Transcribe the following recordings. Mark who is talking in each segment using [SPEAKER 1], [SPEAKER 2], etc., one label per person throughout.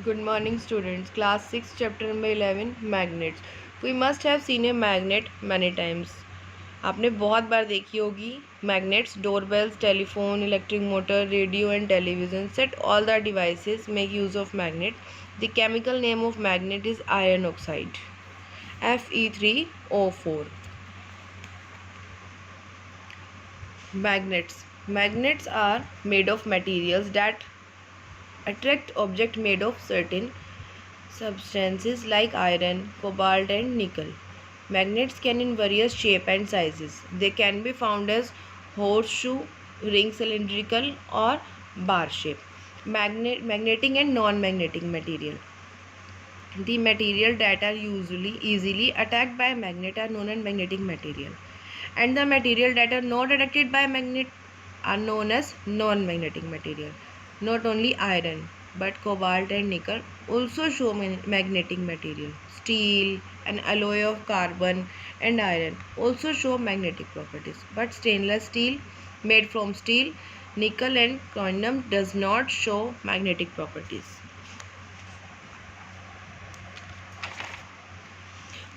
[SPEAKER 1] Good morning, students. Class 6, chapter number 11, magnets. We must have seen a magnet many times. आपने बहुत बार देखी होगी magnets, doorbells, telephone, electric motor, radio and television set. All the devices make use of magnet. The chemical name of magnet is iron oxide, Fe3O4. Magnets are made of materials that attract objects made of certain substances like iron, cobalt and nickel. Magnets can in various shape and sizes. They can be found as horseshoe, ring, cylindrical or bar shape. Magnetic and non-magnetic material. The material that are usually easily attacked by a magnet are known as magnetic material. And the material that are not attracted by magnet are known as non-magnetic material. Not only iron but cobalt and nickel also show magnetic material. Steel, an alloy of carbon and iron also show magnetic properties. But stainless steel made from steel, nickel and chromium does not show magnetic properties.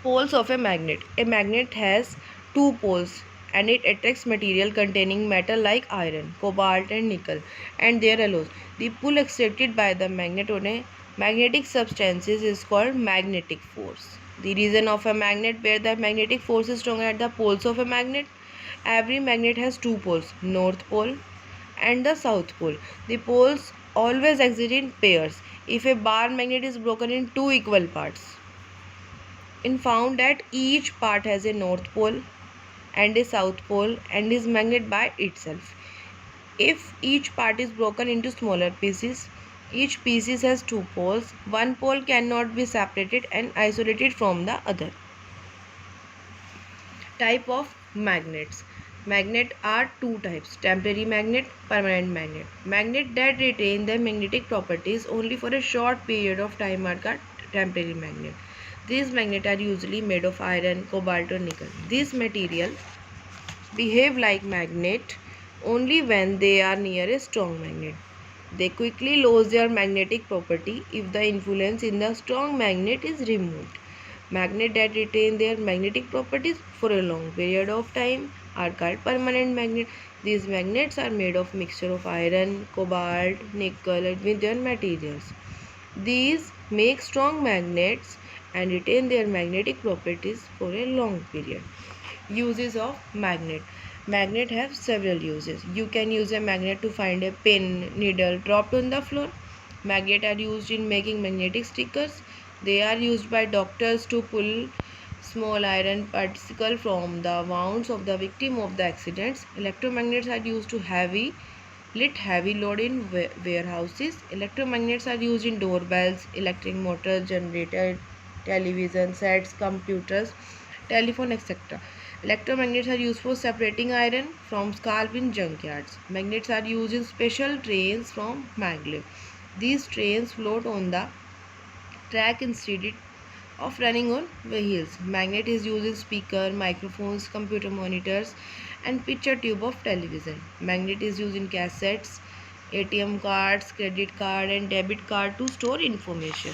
[SPEAKER 1] Poles of a magnet. A magnet has two poles and it attracts material containing metal like iron, cobalt and nickel and their alloys. The pull exerted by the magnet on a magnetic substances is called magnetic force. The reason of a magnet where the magnetic force is stronger at the poles of a magnet. Every magnet has two poles, north pole and the south pole. The poles always exist in pairs. If a bar magnet is broken in two equal parts, and found that each part has a north pole and a south pole and is magnet by itself. If each part is broken into smaller pieces, each piece has two poles. One pole cannot be separated and isolated from the other. Type of magnets. Magnet are two types: temporary magnet, permanent magnet. Magnet that retain their magnetic properties only for a short period of time are called temporary magnet. These magnets are usually made of iron, cobalt or nickel. These material behave like magnet only when they are near a strong magnet. They quickly lose their magnetic property if the influence in the strong magnet is removed. Magnets that retain their magnetic properties for a long period of time are called permanent magnets. These magnets are made of mixture of iron, cobalt, nickel and with their materials. These make strong magnets and retain their magnetic properties for a long period. Uses of magnet. Magnet have several uses. You can use a magnet to find a pin, needle dropped on the floor. Magnet are used in making magnetic stickers. They are used by doctors to pull small iron particles from the wounds of the victim of the accidents. Electromagnets are used to lift heavy load in warehouses. Electromagnets are used in doorbells, electric motors, generator, television sets, computers, telephone, etc. Electromagnets are used for separating iron from scrap in junkyards. Magnets are used in special trains from maglev. These trains float on the track instead of running on wheels. Magnet is used in speaker, microphones, computer monitors and picture tube of television. Magnet is used in cassettes, ATM cards, credit card and debit card to store information.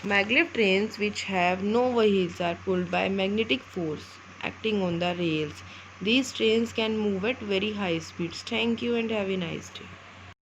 [SPEAKER 1] Maglev trains which have no wheels are pulled by magnetic force acting on the rails. These trains can move at very high speeds. Thank you and have a nice day.